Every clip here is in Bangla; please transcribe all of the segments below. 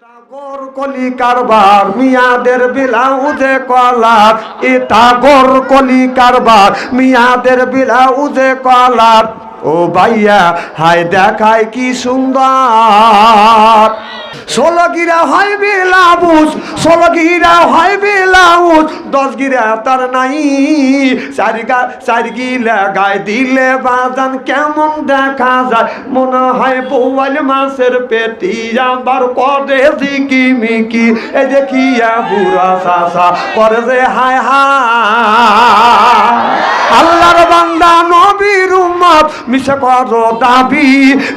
টাগর কলি কারবার মিয়াদের ব্লাউজে কলার, এ টাগর কলি কারবার মিয়াদের ব্লাউজে কলার। ও ভাইয়া হায় দেখায় কি সুন্দর, 16 গিরা হয় ব্লাউজ, 16 গিরা হয় ব্লাউজ, 10 গিরা তার নাই। 4 গিলা গায়ে দিলে বাজান কেমন দেখা যায়, মনে হয় বোয়াল মাছের পেটি আবার করে ঝিকিমিকি। এই দেখিয়া বুড়া চাচা করে যে হায় হায়, আল্লাহর বান্দা নবীর উম্মত মিছে করো দাবি,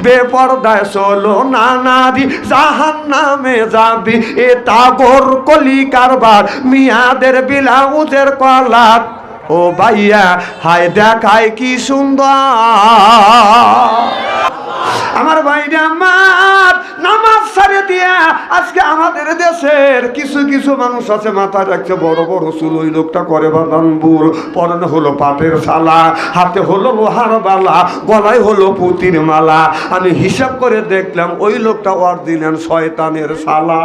বেপরদায় চলো না নারী জাহান্নামে যাবি। এ টাগর কলি কারবার মিয়াদের ব্লাউজের কলার। ও ভাইয়া হায় দেখায় কি সুন্দর। আমার ভাইরা আমার নামাজ ছাড়ে দিয়া আজকে আমাদের দেশের কিছু কিছু মানুষ আছে মাথায় রাখছে বড় বড় চুল, ওই লোকটা করে বাদানবুল, পরনে হলো পাটের শালা, হাতে হলো লোহার বালা, গলায় হলো পুতির মালা। আমি হিসাব করে দেখলাম ওই লোকটা অরিজিনাল শয়তানের শালা।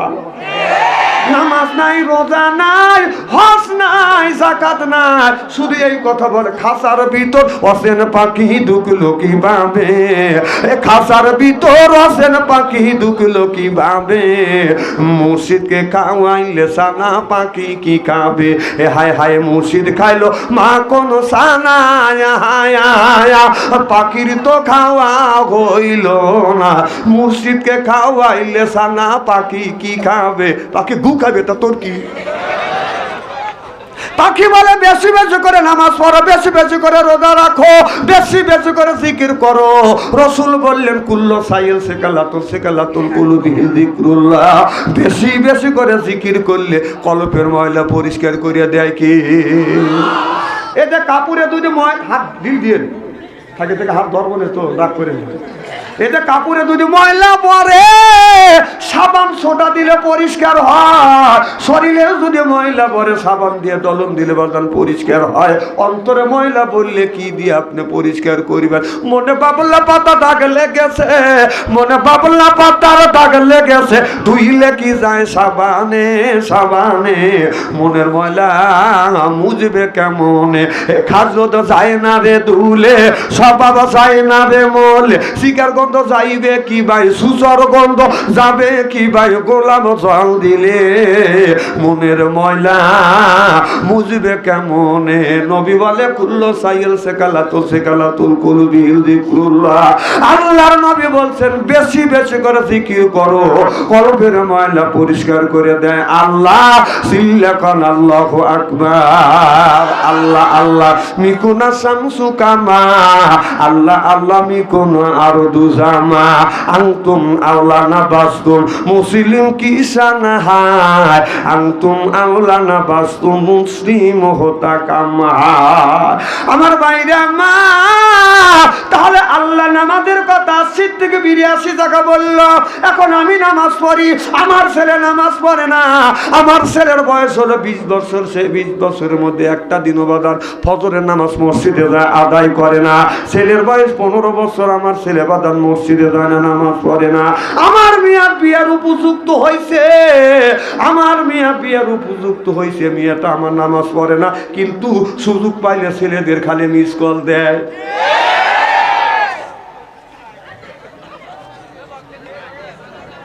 নামাজ নাই, রোজা নাই, হজ নাই, যাকাত নাই, শুধু এই কথা বলে খাসার ভিতর অসেন পাখি ঢুকলো কিভাবে, খাসার ভিতর অসেন পাখি ঢুকলো কিভাবে, মুর্শিদকে খাওয়াইলে সানা পাখি কি খাবে। হায় হায় মুর্শিদ খাইলো মা কোন সানা, পাখির তো খাওয়া হইল না, মুর্শিদকে খাওয়াইলে সানা পাখি কি খাবে। পাখি গু খাবে তা তোর কি? পাখি বলে বেশি বেশি করে নামাজ পড়ো, বেশি বেশি করে রোজা রাখো, বেশি বেশি করে জিকির করো। রসুল বললেন কুল্লু সাইল সেকালাতুল কুলুবি যিকরুল্লাহ, বেশি বেশি করে জিকির করলে কলবের ময়লা পরিষ্কার করে দেয় কি? এই যে কাপড়ে যদি হাত ঢিল দিয়ে থাকে থেকে হাত ধরবো না তো রাগ করে, এই যে কাপড়ে যদি ময়লা পড়ে সাবান সোডা দিলে পরিষ্কার হয়, শরীরে যদি ময়লা পড়ে সাবান দিয়ে দলন দিলে বাজান পরিষ্কার হয়। অন্তরে ময়লা পড়লে কি দিয়ে আপনি পরিষ্কার করিবেন? মনে বাবলা পাতা দাগ লেগেছে, মনে বাবলা পাতার দাগ লেগেছে, ধুইলে কি যায় সাবানে সাবানে, মনের ময়লা মুজবে কেমনে? খাজো তো যায় না রে ধুলে, স্বভাব যায় না রে মলে, শিকার গন্ধ যাইবে কি ভাই, সুসর গন্ধ যাবে কি ভাই, গোলাম জল দিলে মনের ময়লা মুজবে কেমনে? নবী বলে কুল্লু সাইল সেকালাতুল কুলুবি যিকরুল্লাহ। আল্লাহর নবী বলছেন বেশি বেশি করে জিকির করো, কলবের ময়লা পরিষ্কার করে দেয় আল্লাহ। সিল্লাকান আল্লাহু আকবার, আল্লাহ আল্লাহ মিকুনা শামসু কামা, আল্লাহ আল্লাহ মিকুনা আরদু জামা, আনতুম আওলানা বাসতুম মুসলিম কিসানা হায়, আনতুম আওলানা বাসতুম মুসলিম হতা কামা। আমার বাইরে মা তাহলে আল্লাহ নামাজের কথা 80 থেকে 82 টাকা বলল। এখন আমি নামাজ পড়ি, আমার ছেলে নামাজ পড়ে না। আমার ছেলের বয়স হলো 20 বছর, সে 20 বছরের মধ্যে একটা দিনও বাদার ফজরের নামাজ মসজিদে যায় আদায় করে না। ছেলের বয়স 15 বছর, আমার ছেলে বাদান মসজিদে যায় না, নামাজ পড়ে না। আমার মিয়া বিয়ার উপযুক্ত হয়েছে, আমার মিয়া বিয়ার উপযুক্ত হয়েছে, মিয়াটা আমার নামাজ পড়ে না, কিন্তু সুযোগ পাইলে ছেলেদের খালি মিস কল দেয়।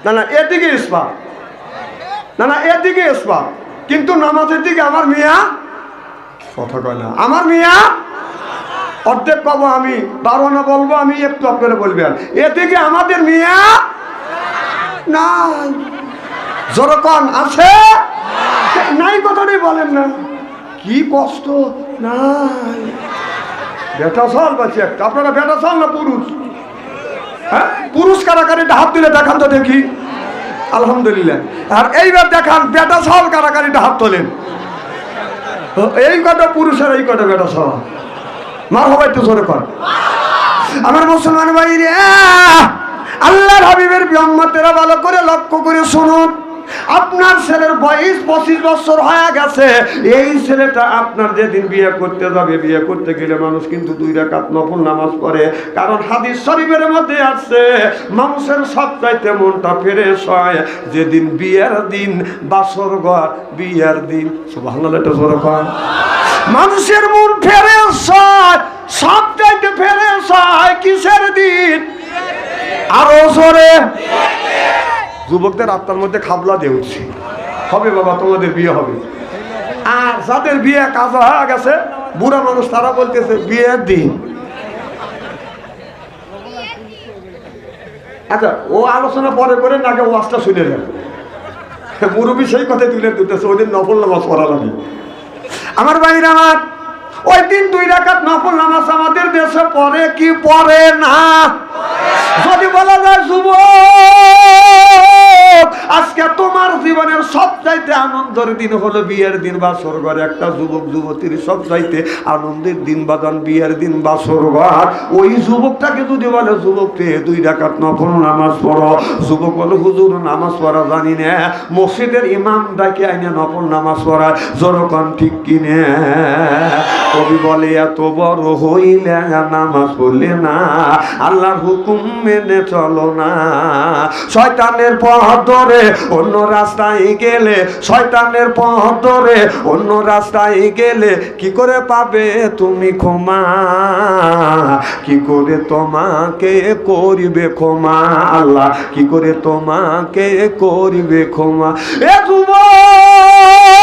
না না এদিকে ইসপা, না না এদিকে ইসপা, কিন্তু নামাজের দিকে আমার মিয়া কথা কয় না। আমার মিয়া অর্ধেক পাবো আমি, 12 না বলবো আমি, একটু আপনারা বলবেন এদিকে আমাদের মিয়া নাই। যখন আছে নাই কথাটাই বলেন না, কি কষ্ট নাই। বেটা চল বাঁচি একটা, আপনারা বেটা চল না পুরুষ? হ্যাঁ পুরুষ কারাকারিটা হাত দিলে দেখান তো দেখি, আলহামদুলিল্লাহ। আর এইবার দেখান বেটা চল কারাকারিটা হাত তোলেন, এই কটা পুরুষের এই কটা বেটা চল। মার হবাই তো জোরে কর। আমার মুসলমান ভাই রে, আল্লাহর হাবিবের উম্মতেরা ভালো করে লক্ষ্য করে শুনুন। আপনার ছেলের বয়স 25 বছর হয়ে গেছে, এই ছেলেটা আপনার যেদিন বিয়ে করতে যাবে, বিয়ে করতে গেলে মানুষ কিন্তু 2 রাকাত নফল নামাজ পড়ে। কারণ হাদিস শরীফের মধ্যে আছে মানুষের সবচাইতে মনটা ফ্রেশ হয় যেদিন বিয়ের দিন, বাসর ঘর বিয়ের দিন। সুবহানাল্লাহ, এটা জোরে কর। মানুষের মন ফ্রেশ হয়, সবচাইতে ফ্রেশ হয় কিসের দিন? আরো জোরে। যুবকদের আত্মার মধ্যে খাবলা দিয়ে উঠছে, হবে বাবা তোমাদের বিয়ে হবে। আর যাদের বিয়ে কাজ হয়ে গেছে, বুড়া মানুষ, তারা বলতেছে বিয়ের দিন। আচ্ছা, ও আলোচনা পরে করে নাকি ওয়াজটা শুনে যাবে। মুরব্বী সেই কথাই তুলে দিতেছে, ওই দিন নফল নামাজ পড়া লাগে। আমার ভাইরা আমার, ওই দিন 2 রাকাত নফল নামাজ আমাদের দেশে পড়ে কি পড়ে না? যদি বলা যায় যুবক, আজকে তোমার জীবনের সবচাইতে আনন্দের দিন হলো বিয়ের দিন, বাসর ঘর। একটা যুবক যুবতীর সবচাইতে আনন্দের দিন বাদান বিয়ের দিন, বাসর ঘর। ওই যুবকটাকে যদি বলে যুবককে 2 রাকাত নফল নামাজ পড়ো, যুবক বলে হুজুর নামাজ পড়া জানি না, মসজিদের ইমাম ডাকে আইনে নফল নামাজ পড়ায়। জোরকন ঠিক কিনে? কবি বলে এত বড় হইলে নামাজ পড়লে না, আল্লাহর হুকুম মেনে চলো না। শয়তানের পথ ধরে অন্য রাস্তায় গেলে, শয়তানের পথ ধরে অন্য রাস্তায় গেলে কি করে পাবে তুমি ক্ষমা? কি করে তোমাকে করিবে ক্ষমা? আল্লাহ কি করে তোমাকে করিবে ক্ষমা? এ যুবক,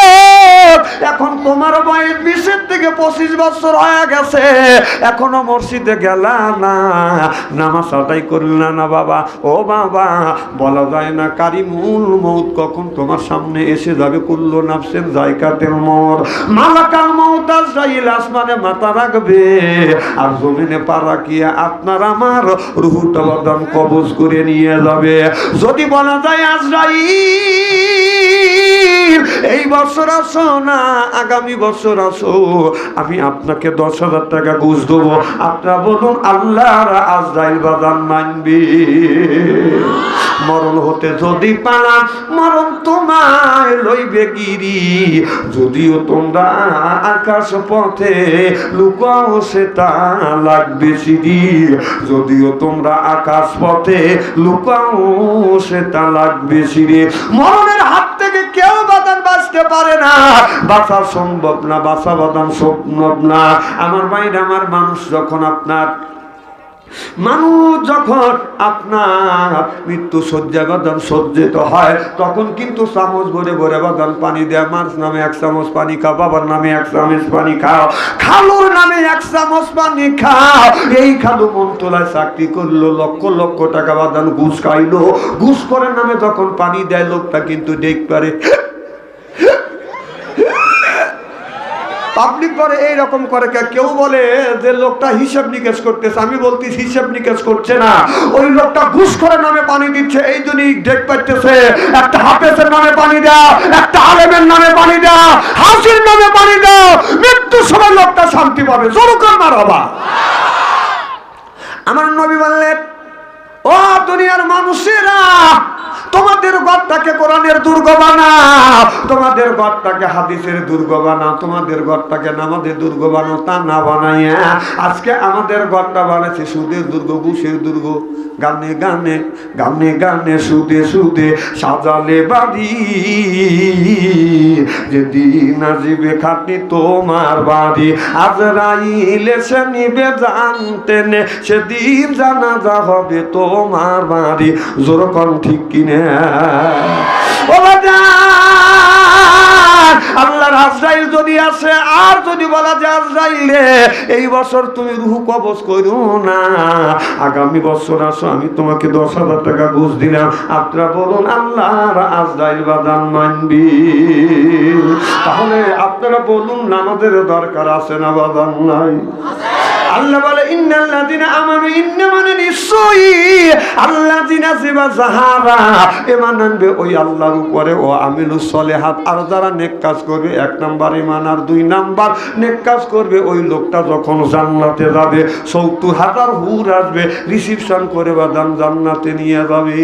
এখন তোমার বয়স 20 থেকে 25 বছর হয়ে গেছে, এখনো মসজিদে গেলা না, নামাজ আদায় করল না বাবা। ও বাবা, বলা যায় না কারিমুল মউত কখন তোমার সামনে এসে যাবে। কুল্লু নাফসিন যায়কাতুল মউত, মালাকাল মউত আজরাইল আসমানে মাথা রাখবে আর জমিনে পা রাখিয়ে আপনার আমার রূহটা বদন কবজ করে নিয়ে যাবে। যদি বলা যায় আজরাইল এই বছর আসো না, আগামী বছর আসো, আমি আপনাকে 10,000 টাকা ঘুষ দেবো, আপনারা বলুন আল্লাহর আজরাইল বাজান মানবি? মরণ হতে যদি পালাম, মরণ তোমায় লইবে গিরি। যদিও তোমরা আকাশ পথে লুকাও, সেটা লাগবে সিঁড়ি। যদিও তোমরা আকাশ পথে লুকাও, সেটা লাগবে সিঁড়ি। মরণের হাত থেকে কেউ বাদান বাঁচতে পারে না, বাঁচা সম্ভব না, বাঁচা বাদান সম্ভব না। আমার বাইরে আমার মানুষ যখন আপনার মৃত্যু শয্যা বাদান সজ্জিত হয়, তখন কিন্তু চামচ ভরে ভরে বাদান পানি দেয়। মাছ নামে 1 চামচ পানি খাও, বাবার নামে 1 চামচ পানি খাও, খালুর নামে 1 চামচ পানি খাও। এই খালু মন্ত্রণালয় চাকরি করলো, লক্ষ লক্ষ টাকা বাদান ঘুষ খাইলো, ঘুষ করে নামে যখন পানি দেয়, লোকটা কিন্তু দেখ পারে পাবলিক করে এইরকম করে। কেউ বলে যে লোকটা হিসাব নিকেশ করতেছে, আমি বলছি হিসাব নিকেশ করছে না, ওই লোকটা ঘুষ করে নামে পানি দিচ্ছে, এই জন্যই দেখ পাইতেছে। একটা হাফেজের নামে পানি দাও, একটা আলেমের নামে পানি দাও, হাসির নামে পানি দাও, মৃত্যুর সময় লোকটা শান্তি পাবে। জোর করে মারবা। আমার নবী বললেন, ও দুনিয়ার মানুষেরা, তোমাদের ঘরটাকে কোরআনের দুর্গ বানাও, তোমাদের ঘরটাকে হাদিসের দুর্গ বানাও, তোমাদের ঘরটাকে নামাজের দুর্গ বানাও। তা না বানাইয়া আজকে আমাদের ঘরটা বানাচ্ছে সুদের দুর্গ, ঘুষের দুর্গ। গানে গানে গানে গানে সুদে সুদে সাজালে বাড়ি, যেদিন আসবে খাটি তোমার বাড়ি, আজরাইল এসে নিবে জানতে নে, সেদিন জানাজা হবে তোমার বাড়ি। জোরকন ঠিক কিনে? আল্লাহর আজরাইল যদি আসে, আর যদি বলা যায় আজরাইল এই বছর তুমি রূহ কবজ করো না, আগামী বছর আসো, আমি তোমাকে 10,000 টাকা ঘুষ দিলাম, আপনারা বলুন আল্লাহর আজরাইল বাদান মানবি? তাহলে আপনারা বলুন নামাজের দরকার আছে না বাদান নাই? আল্লাহ বলে ইন্নাল্লাযিনা আমানু, ইন্না মানে নিশ্চয়ই, আল্লাযিনা জিবা যাহারা ঈমান আনবে ওই আল্লাহর উপরে, ও আমিলুস সলিহাত, আর যারা নেক কাজ করবে, 1 নাম্বার ঈমান আর 2 নাম্বার নেক কাজ করবে, ওই লোকটা যখন জান্নাতে যাবে 70,000 হুর আসবে, রিসিপশন করে বাদাম জান্নাতে নিয়ে যাবে।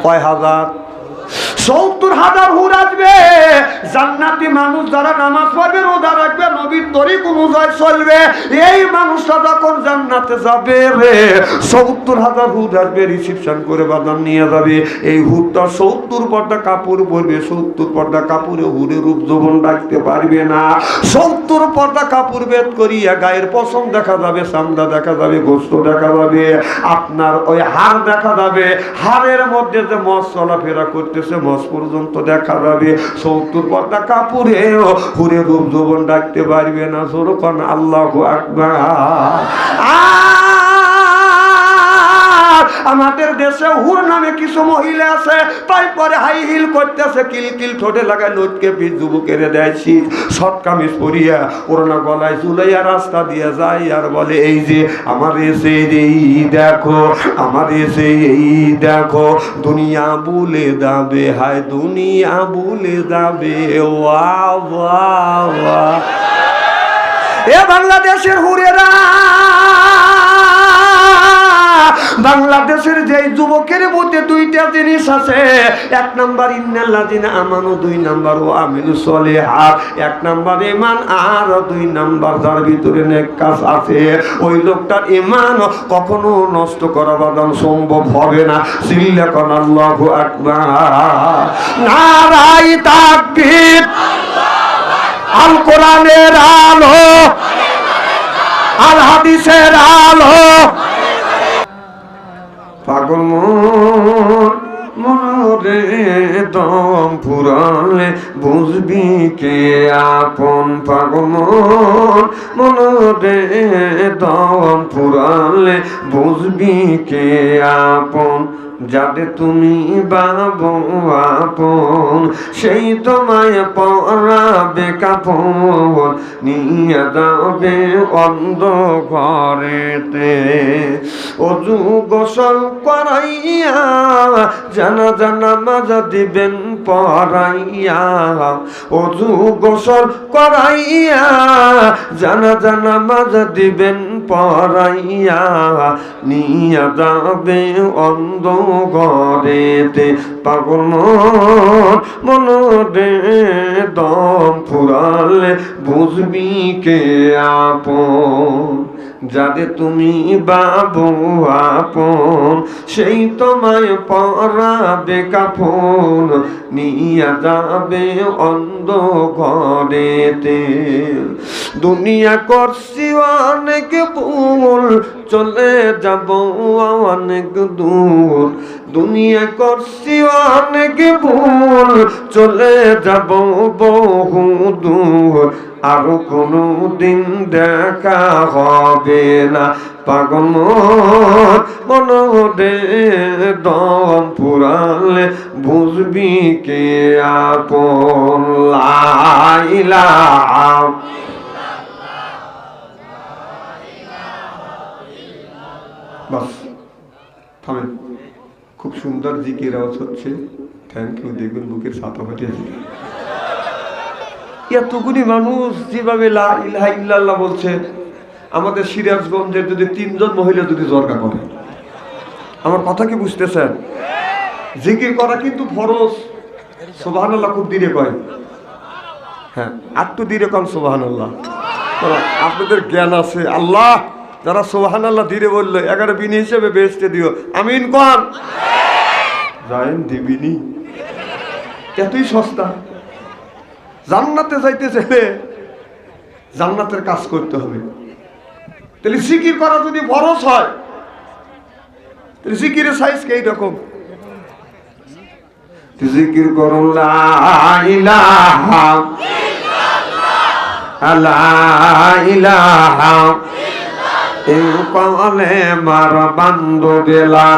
কয় হাজার? 70,000 হুর আসবে। জান্নাতি মানুষ যারা নামাজ পড়বে, রোজা রাখবে, নবীর তরিক অনুযায়ী চলবে, এই মানুষটা যখন জান্নাতে যাবে রে, 70,000 হুর আসবে, রিসিপশন করে বাজার নিয়ে যাবে। এই হুরটা 70 পর্দা কাপড় পরবে, 70 পর্দা কাপড়ে হুরে রূপ যৌবন রাখতে পারবে না। 70 পর্দা কাপড় বেদ করিয়া গায়ের পশম দেখা যাবে, চামড়া দেখা যাবে, গোস্ত দেখা যাবে, আপনার ওই হাড় দেখা যাবে, হাড়ের মধ্যে যে মস চলাফেরা করতেছে মস পর্যন্ত দেখা যাবে। 70 পর্দা কাপড়ে হুরে রূপ যৌবন রাখতে পারবে না। যখন আল্লাহু আকবার। আমাদের দেশে হুর নামে কিছু মহিলা আছে, তাই পরে হাই হিল করতেছে, কিলকিল ঠোঁটে লাগায়, লটকে পিঠ যুবকের দেয়ছি, শর্ট কামিজ পরিয়া, ওড়না গলায় ঝুলাইয়া রাস্তা দিয়ে যায় আর বলে, এই যে আমার এসে এই দেখো, আমার এসে এই দেখো, দুনিয়া ভুলে যাবে, হায় দুনিয়া ভুলে যাবে। ওয়া ওয়া ওয়া। এ বাংলাদেশের হুরেরা, বাংলাদেশের যে যুবকের মধ্যে দুইটা জিনিস আছে। 1 নাম্বার ইন্নাল্লাযিনা আমানু, 2 নাম্বার ওয়া আমিলুস সলিহাত। 1 নাম্বার ঈমান আর 2 নাম্বার যার ভিতরে নেক কাজ আছে, ওই লোকটার ঈমান কখনো নষ্ট করা বাদান সম্ভব হবে না। চিল্লা কোন আল্লাহু আকবার, নারায়ে তাকবীর, আল কোরআনের আলো, আল হাদিসের আলো। পাগল মনরে দম ফুরালে বুঝবি কে আপন। পাগল মনরে দম ফুরালে বুঝবি কে আপন। যাদের তুমি বাবু আপন, সেই তোমায় পরাবে কাপড়, নিয়ে যাবে অন্ধকারেতে। অজু গোসল করাইয়া জানাজা নামাজ দিবেন পড়াইয়া। অজু গোসল করাইয়া জানাজা নামাজ দিবেন পড়াইয়া, নিয়ে যাবে অন্ধকারেতে। পাগল মনরে দম ফুরালে বুঝবি কে আপন। যাদের তুমি বাবু আপন, সেই তোমায় পরাবে কাফন, নিয়ে যাবে অন্ধকারেতে। দুনিয়া করছি অনেক ভুল, চলে যাব অনেক দূর। দুনিয়া করছি অনেক ভুল, চলে যাব বহু দূর। আর কোনো দিন দেখা হবে না। পাগল মনরে দম ফুরালে বুঝবি কে আপন। লা ইলাহা বাস থামেন। খুব সুন্দর জিকির আওয়াজ হচ্ছে, থ্যাংক ইউ। দেখবেন বুকের ছাতা ফাটিয়েছে। এতগুলি মানুষ যেভাবে লা ইলাহা ইল্লাল্লাহ বলছে, আমাদের সিরাজগঞ্জের যদি 3 জন মহিলা যদি জরকা করে, আমার কথা কি বুঝতেছেন? জিকির করা কিন্তু ফরজ। সুবহানাল্লাহ খুব ধীরে কয়, হ্যাঁ একটু ধীরে কন সুবহানাল্লাহ। আপনাদের জ্ঞান আছে। আল্লাহ যারা সুবহানাল্লাহ ধীরে বললো 11 বিনি হিসেবে বেহেশতে দিও, আমিন কন। জায়েন দিবিনি, এতই সস্তা। জান্নাতে যাইতে চাইলে জান্নাতের কাজ করতে হবে। তাহলে জিকির করা যদি ফরজ হয়, তাহলে জিকিরের সাইজ কি রকম? জিকির করুন লা ইলাহা ইল্লাল্লাহ, লা ইলাহা ইল্লাল্লাহ। মার বান্ধবেলা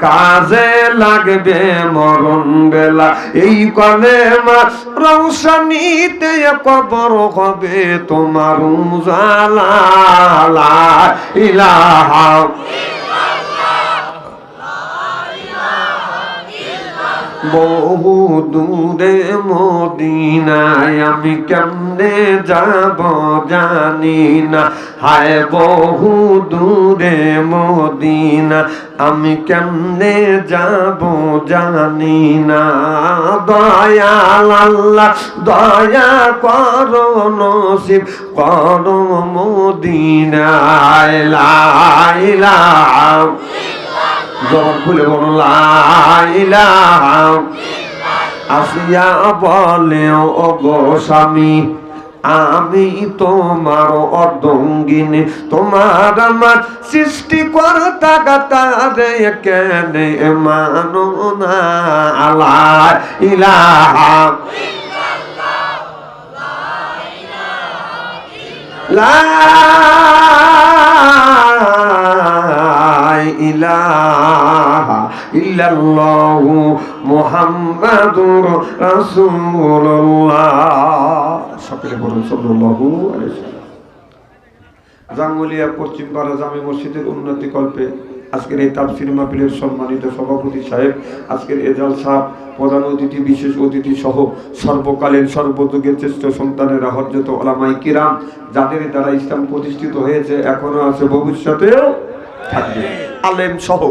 কাজে লাগবে মরণ বেলা। এই কলেমা রৌশনীতে কবর হবে তোমার উজালা। লা ইলাহা ইল্লাল্লাহ, লা ইলাহা ইল্লাল্লাহ। বহু দূরে মদিনায় আমি কেমনে যাব জানি না, হায় বহু দূরে মদিনা আমি কেমনে যাব জানি না। দয়াল আল্লাহ দয়া করো নসিব করো মদিনায়, লা ইলাহা জবান খুলে বলো লা ইলাহা। আসিয়া বলে ও গো স্বামী আমি তোমার অর্ধঙ্গিনী, তোমার আমার সৃষ্টিকর্তা গাতারে কেনে মানো না, লা ইলাহা লা ইলাহা ইল্লাল্লাহু মুহাম্মাদুর রাসূলুল্লাহ। সকলে বলুন সাল্লাল্লাহু আলাইহি ওয়াসাল্লাম। জাঙ্গুলিয়া পশ্চিম পাড়া জামে মসজিদের উন্নতি কল্পে আজকের এই তাফসীর মাহফিলের সম্মানিত সভাপতি সাহেব, আজকের এজাল সাহেব, প্রধান অতিথি, বিশেষ অতিথি সহ সর্বকালীন সর্বযুগের শ্রেষ্ঠ সন্তানেরা, হযরত উলামায়ে কিরাম, যাদের দ্বারা ইসলাম প্রতিষ্ঠিত হয়েছে, এখনো আছে, ভবিষ্যতেও থাকবে, আলেম সহ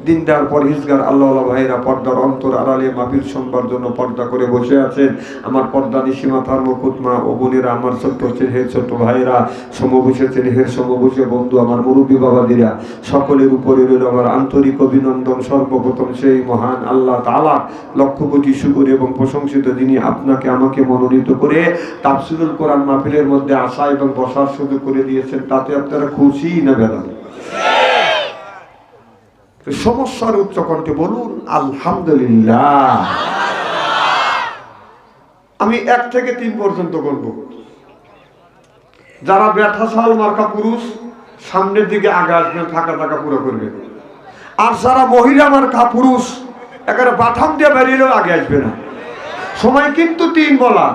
দিনদার পরহেজগার আল্লাহওয়ালা ভাইরা পর্দার অন্তর আড়ালে মাহফিল শুনবার জন্য পর্দা করে বসে আছেন। আমার পর্দা নিশিমা তার মুকুটমা ও বোনেরা, আমার ছোট্ট ছেলে ছোট্ট ভাইরা, সমবসে ছেলেহের সমবসে বন্ধু, আমার মুরব্বী বাবাদিরা, সকলের উপরে রইল আমার আন্তরিক অভিনন্দন। সর্বপ্রথম সেই মহান আল্লাহ তাআলা লক্ষ কোটি শুকর এবং প্রশংসিত, যিনি আপনাকে আমাকে মনোনীত করে তাফসীরুল কোরআন মাহফিলের মধ্যে আসা এবং বসার সুযোগ করে দিয়েছেন। তাতে আপনারা খুশি না বেজার? সমস্যার উচ্চ কণ্ঠে বলুন আলহামদুলিল্লাহ। আমি 1 থেকে 3 পর্যন্ত বলবো। যারা ব্যাঠা সাল মার্কা পুরুষ সামনের দিকে আগে আসবেন, ফাঁকা টাকা পুরো করবে। আর যারা মহিলা মার্কা পুরুষ একেবারে বাথাম দিয়ে বেরিয়েও আগে আসবে না। সময় কিন্তু 3 বলা,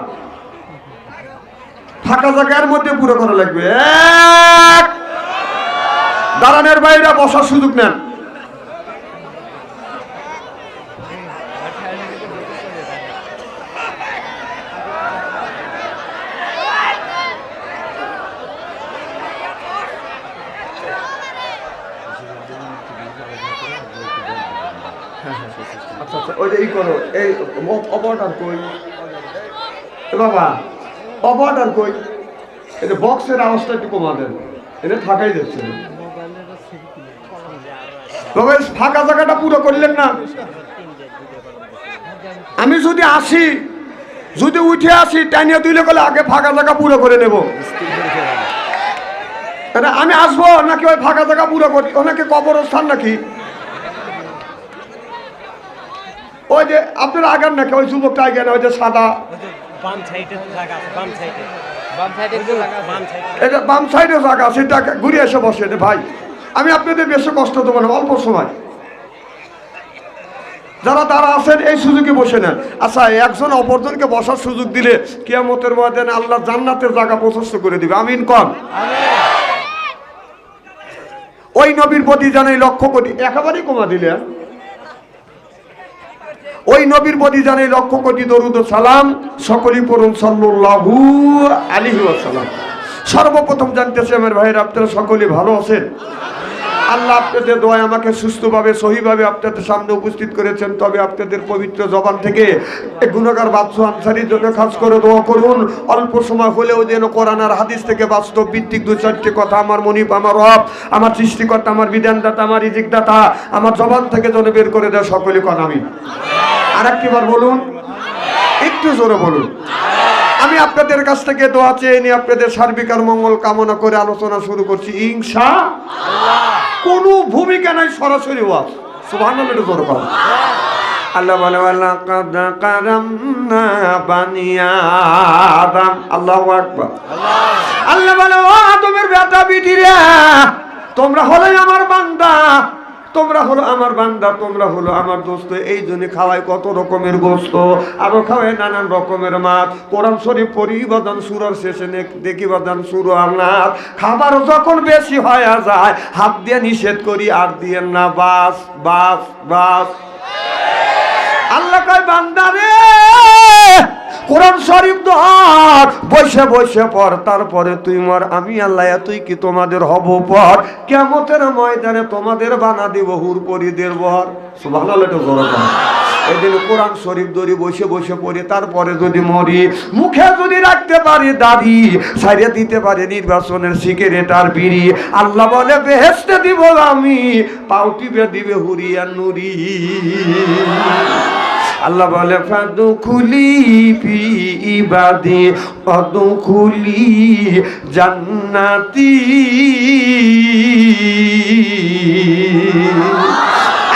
ফাঁকা জায়গার মধ্যে পুরো করা লাগবে। দাঁড়ানোর বাইরে বসার সুযোগ নেন। ওই যে করো, এই অপারেটর কই বাবা, অপারেটর কই, এই যে বক্সের আওয়াজটা একটু কমা দেন, এটা থাকাই যাচ্ছে না। ফাঁকা জায়গাটা পুরো করলেন না। আমি যদি আসি, যদি উঠে আসি, টাইনিয়া তুলে গেলে আগে ফাঁকা জায়গা পুরো করে নেব। আমি আসবো নাকি ওই ফাঁকা জায়গা পুরো করি? ওনাকে কবরস্থান নাকি? ওই যে আপনারা আগান নাকি? ওই যুবকটা আগে না, ওই যে সাদা বাম সাইডে জায়গা, সেটা ঘুরে এসে বসে। ভাই আমি আপনাদের বেশি কষ্ট দেবো না, অল্প সময় যারা তারা আছেন এই সুযোগে বসে নেন। আচ্ছা, একজন অপরজনকে বসার সুযোগ দিলে কিয়ামতের ময়দানে আল্লাহ জান্নাতের জায়গা প্রশস্ত করে দিবে। আমিন কন। ওই নবীর প্রতি জানাই লক্ষ কোটি, একেবারেই কমা দিলে, ওই নবীর প্রতি জানাই লক্ষ কোটি দরুদ ও সালাম। সকলেই পড়ুন সাল্লাল্লাহু আলাইহি ওয়াসাল্লাম। সর্বপ্রথম জানতেছি আমার ভাইয়েরা, আপনারা সকলেই ভালো আছেন? আল্লাহ আপনাদের দোয়ায় আমাকে সুস্থভাবে সহিভাবে আপনাদের সামনে উপস্থিত করেছেন। তবে আপনাদের পবিত্র জবান থেকে গুনাহগার বাদশা আনসারীর জন্য খাস করে দোয়া করুন। অল্প সময় হলেও যেন কোরআন আর হাদিস থেকে বাস্তব ভিত্তিক 2-4টি কথা আমার মনিব, আমার রব, আমার সৃষ্টিকর্তা, আমার বিধানদাতা, আমার রিজিকদাতা আমার জবান থেকে যেন বের করে দেয়। সকলে কোন আমিন। আরেকটিবার বলুন, একটু জোরে বলুন। আমি আপনাদের কাছ থেকে দোয়া চেয়ে নিয়ে আপনাদের সার্বিক আর মঙ্গল কামনা করে আলোচনা শুরু করছি ইনশাআল্লাহ। কোনো ভূমিকা নাই, সরাসরি ওয়াজ। সুবহানাল্লাহ, একটু জোরে বলুন। আল্লাহ বলে ওয়ালাকাদ কারামনা বানি আদম। আল্লাহু আকবার। আল্লাহ বলে ও আদমের বেটা বিটিরা, তোমরা হলো আমার বান্দা, তোমরা হলো আমার বান্দা, তোমরা হলো আমার দোস্ত। এই জন্য খাওয়ায় কত রকমের গোস্ত, আরো খাওয়ায় নানান রকমের মাছ। কোরআন শরীফ পড়ি বাদান সূরার শেষে দেখি বাদান সূরা আনাস। খাবার যখন বেশি হয়ে যায় হাত দিয়ে নিষেধ করি, আর দিয়েন না, বাস বাস বাস। আল্লাহ কয় বান্দা রে কোরআন শরীফ ধর, বসে বসে পড়, তারপরে তুই মর, আমি আল্লাহ তুই কি তোমাদের হব পর, কিয়ামতের ময়দানে তোমাদের বানা দিব হুরপরিদের বর। সুবহানাল্লাহ। এটা জোরে বল। এই দিন কোরআন শরীফ ধরি বসে বসে পড়ি, তারপরে যদি মরি, মুখে যদি রাখতে পারি দাড়ি, ছাড়িয়ে দিতে পারি নির্বাচনের সিগারেট আর বিড়ি, আল্লাহ বলে বেহেশতে দিব আমি, পাও টিপে দিবে হুরিয়া নুরি। আল্লাহ বলে ফাদখুলি ফি ইবাদি ফাদখুলি জান্নাতি।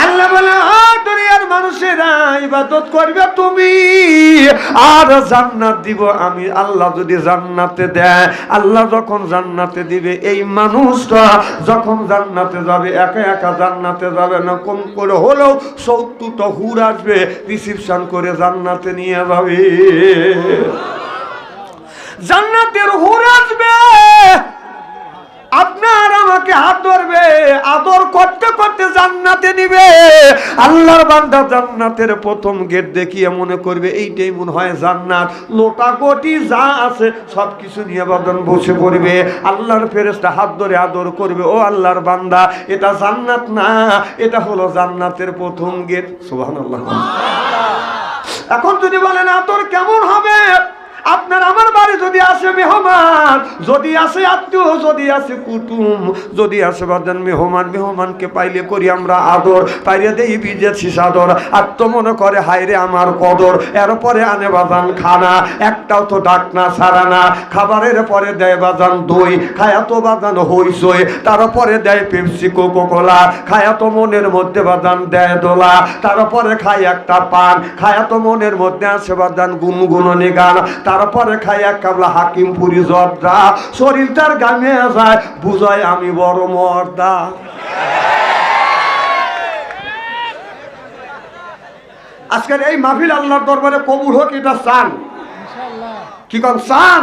আল্লাহ বলে দুনিয়ার মানুষেরা ইবাদত করবে তুমি, আর জান্নাত দিব আমি। আল্লাহ যদি জান্নাতে দেয়, আল্লাহ যখন জান্নাতে দিবে, এই মানুষটা যখন জান্নাতে যাবে, একা একা জান্নাতে যাবে না, কম করে হলেও 70টা হুর আসবে, রিসিপশন করে জান্নাতে নিয়ে যাবে। জান্নাতের হুর আসবে, আপনার আমাকে হাত ধরবে, আদর করতে করতে জান্নাতে নিবে। আল্লাহর বান্দা জান্নাতের প্রথম গেট দেখিয়ে মনে করবে এইটাই মনে হয় জান্নাত, লোটা কোটি যা আছে সবকিছু নিয়ে বাদন বসে পড়বে। আল্লাহর ফেরেশতা হাত ধরে আদর করবে, ও আল্লাহর বান্দা এটা জান্নাত না, এটা হলো জান্নাতের প্রথম গেট। সুবহানাল্লাহ। এখন যদি বলেন আদর কেমন হবে, আপনার আমার বাড়ি যদি আসে মেহমান, যদি আসে আত্মীয়, যদি আসে কুটুম, যদি আসে বাদান মেহমান, মেহমানকে পাইলে করি আমরা আদর, পাইলে দেই বিজেছি সাদর, আর তো মনে করে হায়রে আমার কদর। এরপরে আনে বাজান খানা, একটাও তো ডাকনা ছাড়া না, খাবারের পরে দেয় বাজান দই, খায়া তো বাজান হইসই, তারপরে দেয় পেপসি কোকোকোলা, খায়া তো মনের মধ্যে বাজান দেয় দোলা, তারপরে খায় একটা পান, খায়া তো মনের মধ্যে আসে বাজান গুনগুননি গান, তারপরে খাই এক কাবলা হাকিমপুরি জর্দা, শরীরটার গামে যায়, বুঝায় আমি বড় মর্দা। আজকের এই মাহফিল আল্লাহর দরবারে কবুল হোক, এটা চান? কি কোন চান?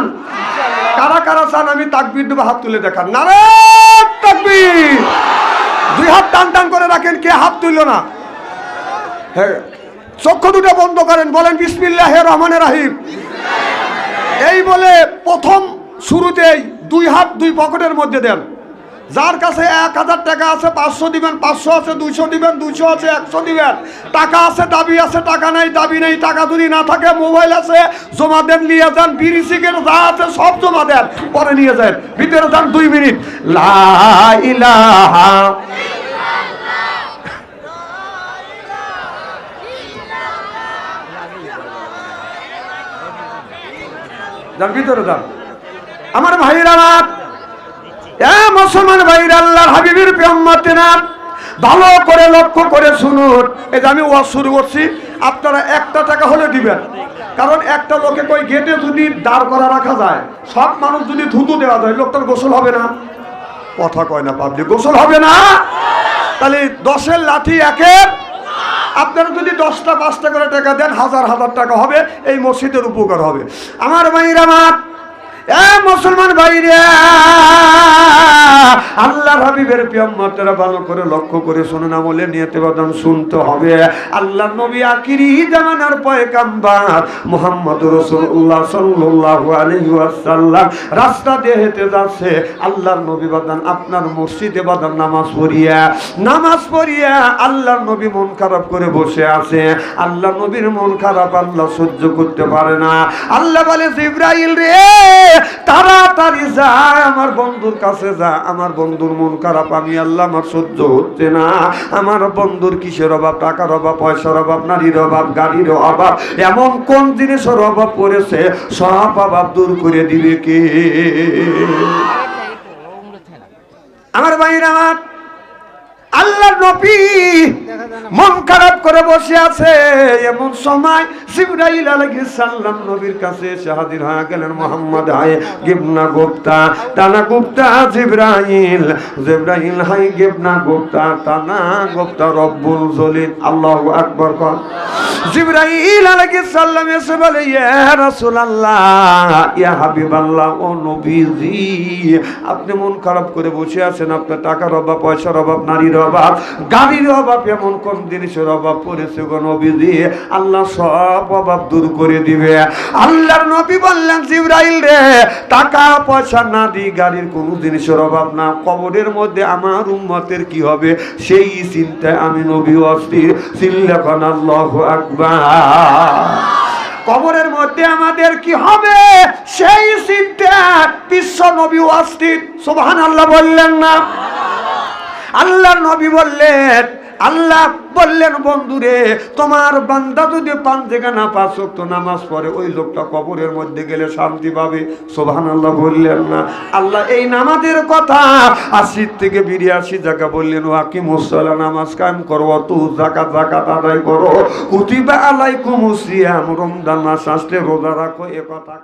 কারা কারা চান আমি তাকবীর দেব? হাত তুলে দেখান। নারে তাকবীর। দুই হাত টান টান করে রাখেন, কে হাত তুলল না? হ্যাঁ, চক্ষু দুটো বন্ধ করেন, বলেন বিসমিল্লাহির রহমানির রহিম। এই বলে প্রথম শুরুতেই দুই হাত দুই পকেটের মধ্যে দেন। যার কাছে 1000 টাকা আছে 500 দিবেন, 500 আছে 200 দিবেন, 200 আছে 100 দিবেন। টাকা আছে দাবি আছে, টাকা নাই দাবি নেই। টাকা যদি না থাকে মোবাইল আছে, জমা দেন, নিয়ে যান। বিড়ি সিগারেট যা আছে সব জমা দেন, পরে নিয়ে যান। ভিতরে যান 2 মিনিট। লা ইলাহা ভিতরে যান। আমার ভাইরা, মুসলমান ভাইরা, আল্লাহর হাবিবের উম্মতেরা, ভালো করে লক্ষ্য করে শুনুন। এই যে আমি ওয়াজ শুরু করছি, আপনারা 1 টাকা হলে দিবেন, কারণ একটা লোকে কই গেটে যদি দাঁড় করা রাখা যায়, সব মানুষ যদি থুতু দেওয়া যায়, লোকটার গোসল হবে না? কথা কয় না পাবলিক, গোসল হবে না? তাহলে 10-এর লাঠি 1-এর, আপনারা যদি 10টা 5টা করে টাকা দেন, হাজার হাজার টাকা হবে, এই মসজিদের উপকার হবে। আমার ভাইরা, আমার মুসলমান ভাইরা, আল্লাহর হাবিবের উম্মতেরা ভালো করে লক্ষ্য করে শুনুন, আমলে নিয়তে বাদান শুনতে হবে। আল্লাহর নবী আখিরি জামানার পয়গাম্বর মুহাম্মদুর রাসূলুল্লাহ সাল্লাল্লাহু আলাইহি ওয়াসাল্লাম রাস্তা দিয়ে হেঁটে যাচ্ছে। আল্লাহর নবী বাদান আপনার মসজিদে বাদান নামাজ পড়িয়া আল্লাহর নবী মন খারাপ করে বসে আছে। আল্লাহর নবীর মন খারাপ আল্লাহ সহ্য করতে পারে না। আল্লাহ বলে, জিবরাইল রে, তাড়াতাড়ি যা, আমার বন্ধুর কাছে যা, আমার বন্ধুর মন খারাপ, আমি আল্লাহ আমার সহ্য হচ্ছে না। আমার বন্ধুর কিসের অভাব? টাকার অভাব, পয়সার অভাব, নারীর অভাব, গাড়ির অভাব, এমন কোন জিনিসের অভাব পড়েছে, সব অভাব দূর করে দিবে কে? আমার ভাইরা, আমার আল্লাহর নবী মন খারাপ করে বসে আছে। এমন সময় জিবরাইল আলাইহিস সালাম নবীর কাছে এসে হাজির হয়ে গেলেন। মুহাম্মদ হায় গিবনা গুপ্তা তানা গুপ্তা জিবরাইল জিবরাইল হায় গিবনা গুপ্তা তানা গুপ্তা রব্বুল জলিল। আল্লাহু আকবার কর। জিবরাইল আলাইহিস সালাম এসে বলে ইয়া রাসূলুল্লাহ ইয়া হাবিবাল্লাহ ও নবীজি, আপনি মন খারাপ করে বসে আছেন, আপনার টাকার অভাব, পয়সার অভাব, নারীর অভাব, গাড়ির অভাব, এমন কোন জিনিসের অভাব পড়েছে গো নবীজি, আল্লাহ সব অভাব দূর করে দিবে। আল্লাহর নবী বললেন জিবরাইল রে, টাকা পয়সা, নারী গাড়ির কোনো জিনিসের অভাব না, কবরের মধ্যে আমার উম্মতের কি হবে সেই চিন্তায় আমি নবী অস্থির। চিল্লাখান আল্লাহু আকবার। কবরের মধ্যে আমাদের কি হবে সেই চিন্তা বিশ্ব নবী অস্থির। সুবহানাল্লাহ বললেন না? আল্লাহর নবী বললেন, আল্লাহ বললেন বন্ধুরে, তোমার বান্দা যদি 5 জায়গা না 5 ওয়াক্ত নামাজ পড়ে, ওই লোকটা কবরের মধ্যে গেলে শান্তি পাবে। সুবহানাল্লাহ বললেন না? আল্লাহ এই নামাজের কথা 80 থেকে 82 জায়গা বললেন। ওয়াকিমুস সালাহ, নামাজ কায়েম করো, তু যাকাত আদায় করো, কুতিবা আলাইকুমুস সিয়াম, রমজান মাস আসলে রোজা রাখো। এ কথা